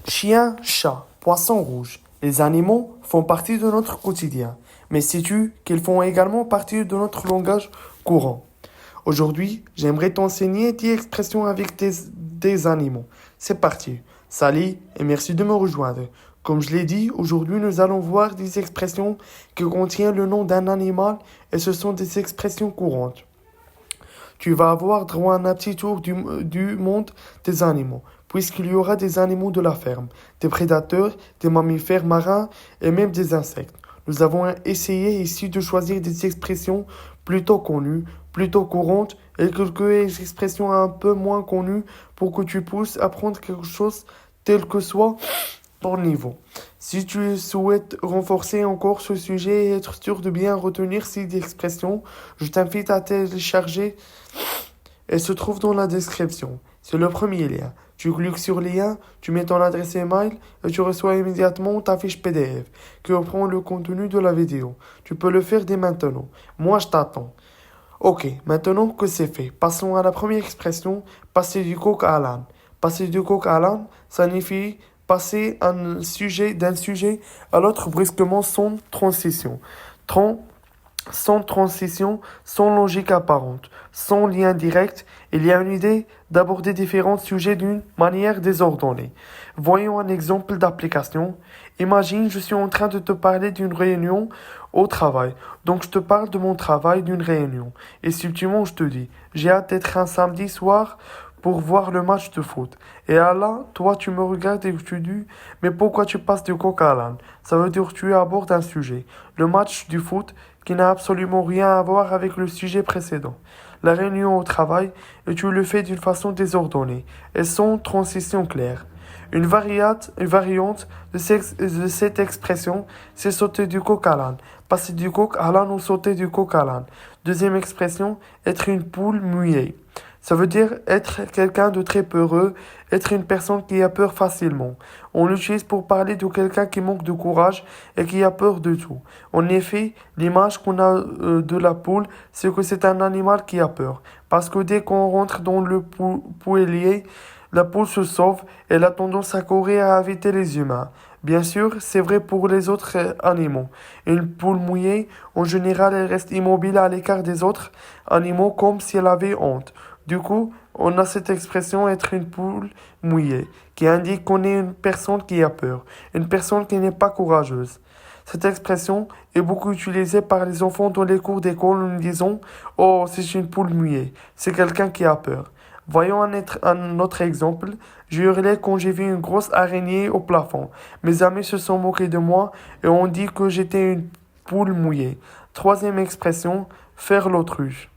Chien, chat, poisson rouge. Les animaux font partie de notre quotidien. Mais sais-tu qu'ils font également partie de notre langage courant? Aujourd'hui, j'aimerais t'enseigner 10 expressions avec des animaux. C'est parti. Salut et merci de me rejoindre. Comme je l'ai dit, aujourd'hui nous allons voir des expressions qui contiennent le nom d'un animal et ce sont des expressions courantes. Tu vas avoir droit à un petit tour du monde des animaux, puisqu'il y aura des animaux de la ferme, des prédateurs, des mammifères marins et même des insectes. Nous avons essayé ici de choisir des expressions plutôt connues, plutôt courantes et quelques expressions un peu moins connues pour que tu puisses apprendre quelque chose tel que soit ton niveau. Si tu souhaites renforcer encore ce sujet et être sûr de bien retenir ces expressions, je t'invite à télécharger. Elle se trouve dans la description. C'est le premier lien. Tu cliques sur le lien, tu mets ton adresse email et tu reçois immédiatement ta fiche PDF qui reprend le contenu de la vidéo. Tu peux le faire dès maintenant. Moi, je t'attends. Ok, maintenant que c'est fait, passons à la première expression, passer du coq à l'âne. Passer du coq à l'âne signifie passer d'un sujet à l'autre brusquement sans transition. Sans transition, sans logique apparente, sans lien direct, il y a une idée d'aborder différents sujets d'une manière désordonnée. Voyons un exemple d'application. Imagine, je suis en train de te parler d'une réunion au travail. Donc je te parle de mon travail, d'une réunion. Et subtilement, je te dis, j'ai hâte d'être un samedi soir pour voir le match de foot. Et là, toi, tu me regardes et tu dis, mais pourquoi tu passes du coq à l'âne? Ça veut dire que tu abordes un sujet, le match du foot, qui n'a absolument rien à voir avec le sujet précédent. La réunion au travail, et tu le fais d'une façon désordonnée, et sans transition claire. Une variante de cette expression, c'est sauter du coq à l'âne. Passer du coq à l'âne ou sauter du coq à l'âne. Deuxième expression, être une poule mouillée. Ça veut dire être quelqu'un de très peureux, être une personne qui a peur facilement. On l'utilise pour parler de quelqu'un qui manque de courage et qui a peur de tout. En effet, l'image qu'on a de la poule, c'est que c'est un animal qui a peur. Parce que dès qu'on rentre dans le poulailler, la poule se sauve, elle a tendance à courir et à éviter les humains. Bien sûr, c'est vrai pour les autres animaux. Une poule mouillée, en général, elle reste immobile à l'écart des autres animaux comme si elle avait honte. Du coup, on a cette expression être une poule mouillée, qui indique qu'on est une personne qui a peur, une personne qui n'est pas courageuse. Cette expression est beaucoup utilisée par les enfants dans les cours d'école où nous disons oh, c'est une poule mouillée, c'est quelqu'un qui a peur. Voyons un autre exemple. J'ai hurlé quand j'ai vu une grosse araignée au plafond. Mes amis se sont moqués de moi et ont dit que j'étais une poule mouillée. Troisième expression, faire l'autruche.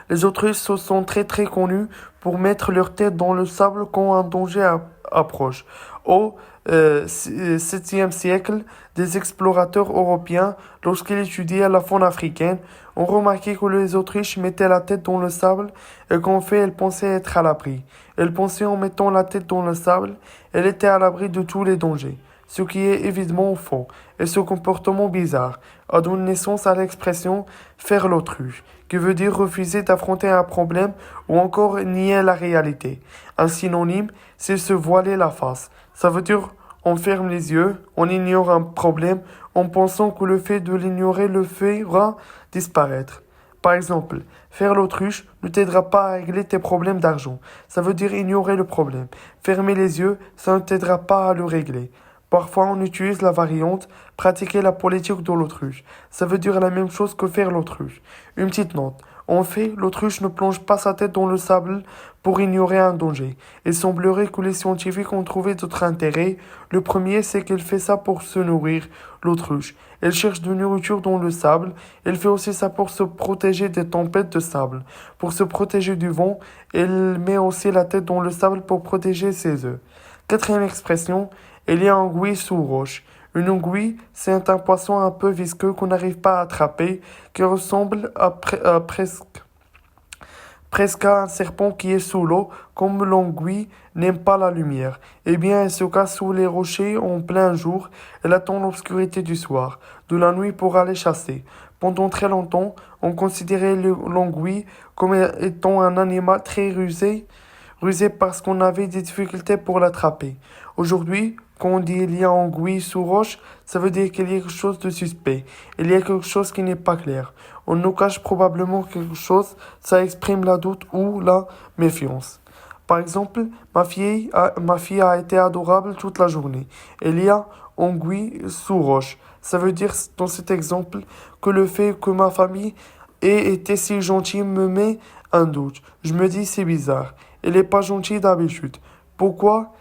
Les autruches sont très connus pour mettre leur tête dans le sable quand un danger approche. Au 7e siècle, des explorateurs européens, lorsqu'ils étudiaient la faune africaine, ont remarqué que les autruches mettaient la tête dans le sable et qu'en fait elles pensaient être à l'abri. Elles pensaient en mettant la tête dans le sable, elles étaient à l'abri de tous les dangers. Ce qui est évidemment faux, et ce comportement bizarre a donné naissance à l'expression faire l'autruche, qui veut dire refuser d'affronter un problème ou encore nier la réalité. Un synonyme, c'est se voiler la face. Ça veut dire on ferme les yeux, on ignore un problème en pensant que le fait de l'ignorer le fera disparaître. Par exemple, faire l'autruche ne t'aidera pas à régler tes problèmes d'argent. Ça veut dire ignorer le problème. Fermer les yeux, ça ne t'aidera pas à le régler. Parfois, on utilise la variante pratiquer la politique de l'autruche. Ça veut dire la même chose que faire l'autruche. Une petite note. En fait, l'autruche ne plonge pas sa tête dans le sable pour ignorer un danger. Il semblerait que les scientifiques ont trouvé d'autres intérêts. Le premier, c'est qu'elle fait ça pour se nourrir, l'autruche. Elle cherche de nourriture dans le sable. Elle fait aussi ça pour se protéger des tempêtes de sable. Pour se protéger du vent, elle met aussi la tête dans le sable pour protéger ses œufs. Quatrième expression, il y a anguille sous roche. Une anguille, c'est un poisson un peu visqueux qu'on n'arrive pas à attraper, qui ressemble presque à un serpent qui est sous l'eau, comme l'anguille n'aime pas la lumière. Eh bien, elle se cache sous les rochers en plein jour, elle attend l'obscurité du soir, de la nuit pour aller chasser. Pendant très longtemps, on considérait l'anguille comme étant un animal très rusé rusé parce qu'on avait des difficultés pour l'attraper. Aujourd'hui, quand on dit il y a anguille sous roche, ça veut dire qu'il y a quelque chose de suspect. Il y a quelque chose qui n'est pas clair. On nous cache probablement quelque chose, ça exprime la doute ou la méfiance. Par exemple, ma fille a été adorable toute la journée. Il y a anguille sous roche. Ça veut dire dans cet exemple que le fait que ma famille ait été si gentille me met un doute. Je me dis c'est bizarre. Elle n'est pas gentille d'habitude. Pourquoi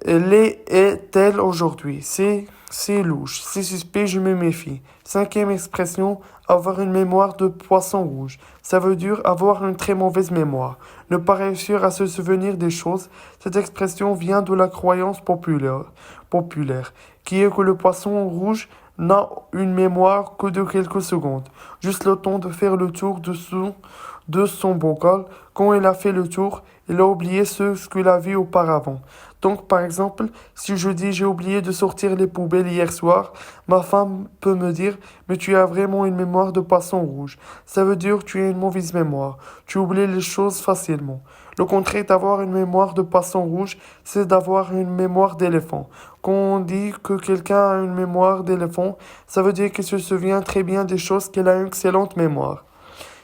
est-elle aujourd'hui? C'est louche, c'est suspect, je me méfie. Cinquième expression, avoir une mémoire de poisson rouge. Ça veut dire avoir une très mauvaise mémoire. Ne pas réussir à se souvenir des choses. Cette expression vient de la croyance populaire, qui est que le poisson rouge n'a une mémoire que de quelques secondes. Juste le temps de faire le tour de son bocal. Quand il a fait le tour, il a oublié ce qu'il a vu auparavant. Donc, par exemple, si je dis j'ai oublié de sortir les poubelles hier soir, ma femme peut me dire mais tu as vraiment une mémoire de poisson rouge. Ça veut dire que tu as une mauvaise mémoire. Tu oublies les choses facilement. Le contraire d'avoir une mémoire de poisson rouge, c'est d'avoir une mémoire d'éléphant. Quand on dit que quelqu'un a une mémoire d'éléphant, ça veut dire qu'il se souvient très bien des choses, qu'il a une excellente mémoire.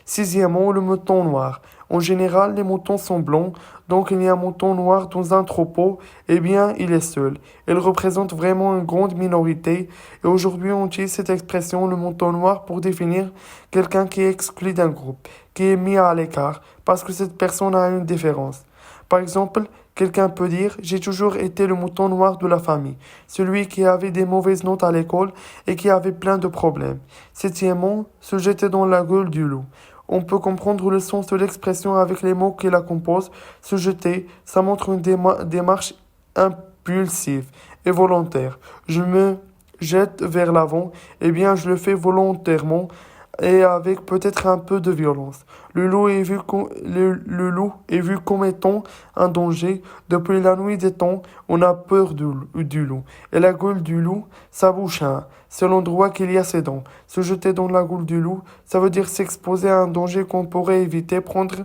Sixièmement, le mouton noir. En général, les moutons sont blancs, donc il y a un mouton noir dans un troupeau, eh bien, il est seul. Il représente vraiment une grande minorité, et aujourd'hui on utilise cette expression, le mouton noir, pour définir quelqu'un qui est exclu d'un groupe, qui est mis à l'écart, parce que cette personne a une différence. Par exemple, quelqu'un peut dire, j'ai toujours été le mouton noir de la famille, celui qui avait des mauvaises notes à l'école et qui avait plein de problèmes. Septièmement, se jeter dans la gueule du loup. On peut comprendre le sens de l'expression avec les mots qui la composent. Se jeter, ça montre une démarche impulsive et volontaire. Je me jette vers l'avant, eh bien je le fais volontairement et avec peut-être un peu de violence. Le loup est vu comme étant un danger. Depuis la nuit des temps, on a peur du loup. Et la gueule du loup, sa bouche, hein, c'est l'endroit qu'il y a ses dents. Se jeter dans la gueule du loup, ça veut dire s'exposer à un danger qu'on pourrait éviter, prendre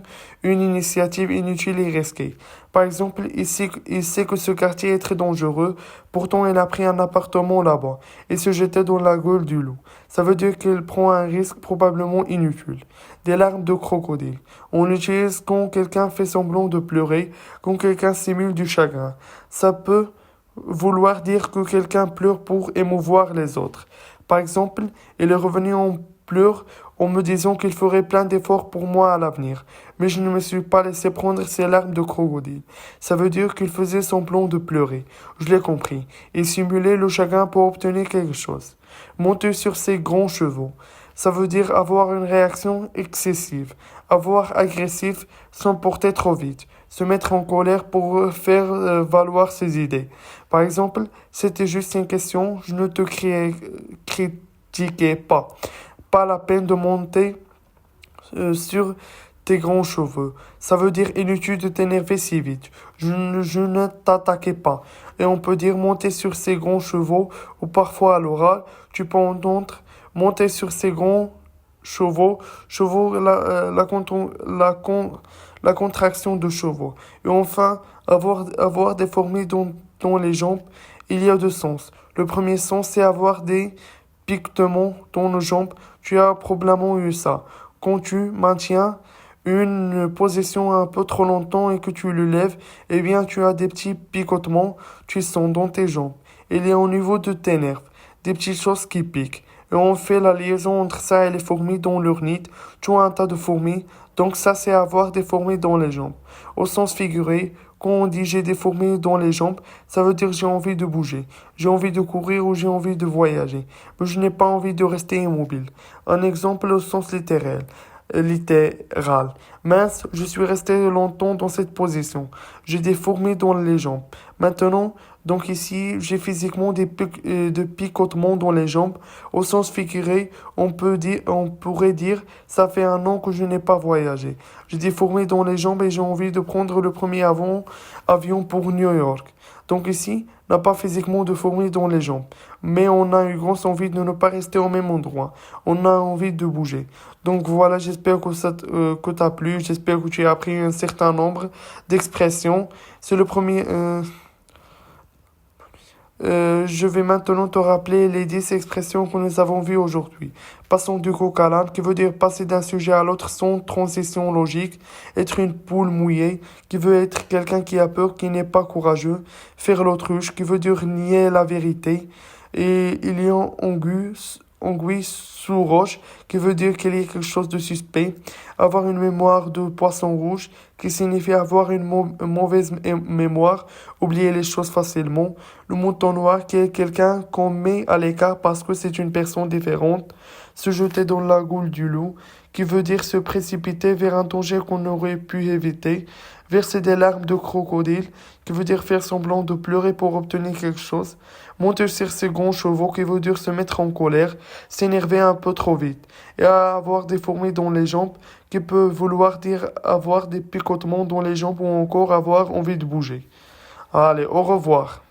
une initiative inutile et risquée. Par exemple, il sait que ce quartier est très dangereux, pourtant il a pris un appartement là-bas et se jetait dans la gueule du loup. Ça veut dire qu'il prend un risque probablement inutile. Des larmes de crocodile. On l'utilise quand quelqu'un fait semblant de pleurer, quand quelqu'un simule du chagrin. Ça peut vouloir dire que quelqu'un pleure pour émouvoir les autres. Par exemple, il est revenu en pleurs en me disant qu'il ferait plein d'efforts pour moi à l'avenir. Mais je ne me suis pas laissé prendre ces larmes de crocodile. Ça veut dire qu'il faisait semblant de pleurer. Je l'ai compris. Il simulait le chagrin pour obtenir quelque chose. Monter sur ses grands chevaux. Ça veut dire avoir une réaction excessive, avoir agressif, s'emporter trop vite, se mettre en colère pour faire valoir ses idées. Par exemple, c'était juste une question, je ne te critiquais pas. Pas la peine de monter sur tes grands cheveux. Ça veut dire inutile de t'énerver si vite. Je ne t'attaquais pas. Et on peut dire monter sur ses grands chevaux, ou parfois à l'oral, tu peux entendre monter sur ses grands chevaux, la contraction de chevaux. Et enfin, avoir des fourmis dans les jambes, il y a deux sens. Le premier sens, c'est avoir des piquements dans nos jambes. Tu as probablement eu ça. Quand tu maintiens une position un peu trop longtemps et que tu le lèves, eh bien tu as des petits picotements, tu sens dans tes jambes. Il y a au niveau de tes nerfs, des petites choses qui piquent. Et on fait la liaison entre ça et les fourmis dans leur nid. Tu as un tas de fourmis, donc ça c'est avoir des fourmis dans les jambes. Au sens figuré, quand on dit j'ai des fourmis dans les jambes, ça veut dire j'ai envie de bouger, j'ai envie de courir ou j'ai envie de voyager, mais je n'ai pas envie de rester immobile. Un exemple au sens littéral. Mince, je suis resté longtemps dans cette position. J'ai des fourmis dans les jambes. Maintenant, Donc ici, j'ai physiquement de picotements dans les jambes. Au sens figuré, on pourrait dire, ça fait un an que je n'ai pas voyagé. J'ai des fourmis dans les jambes et j'ai envie de prendre le premier avion pour New York. Donc ici, n'a pas physiquement de fourmis dans les jambes, mais on a une grosse envie de ne pas rester au même endroit. On a envie de bouger. Donc voilà, j'espère que t'as plu. J'espère que tu as appris un certain nombre d'expressions. C'est le premier. Je vais maintenant te rappeler les 10 expressions que nous avons vues aujourd'hui. Passons du coq à l'âne, qui veut dire passer d'un sujet à l'autre sans transition logique. Être une poule mouillée, qui veut être quelqu'un qui a peur, qui n'est pas courageux. Faire l'autruche, qui veut dire nier la vérité. Et il y a anguille sous roche, qui veut dire qu'il y a quelque chose de suspect. Avoir une mémoire de poisson rouge, qui signifie avoir une mauvaise mémoire, oublier les choses facilement. Le mouton noir, qui est quelqu'un qu'on met à l'écart parce que c'est une personne différente. Se jeter dans la goule du loup, qui veut dire se précipiter vers un danger qu'on aurait pu éviter. Verser des larmes de crocodile, qui veut dire faire semblant de pleurer pour obtenir quelque chose. Monter sur ses grands chevaux, qui veut dire se mettre en colère, s'énerver un peu trop vite. Et avoir des fourmis dans les jambes, qui peut vouloir dire avoir des picotements dans les jambes ou encore avoir envie de bouger. Allez, au revoir.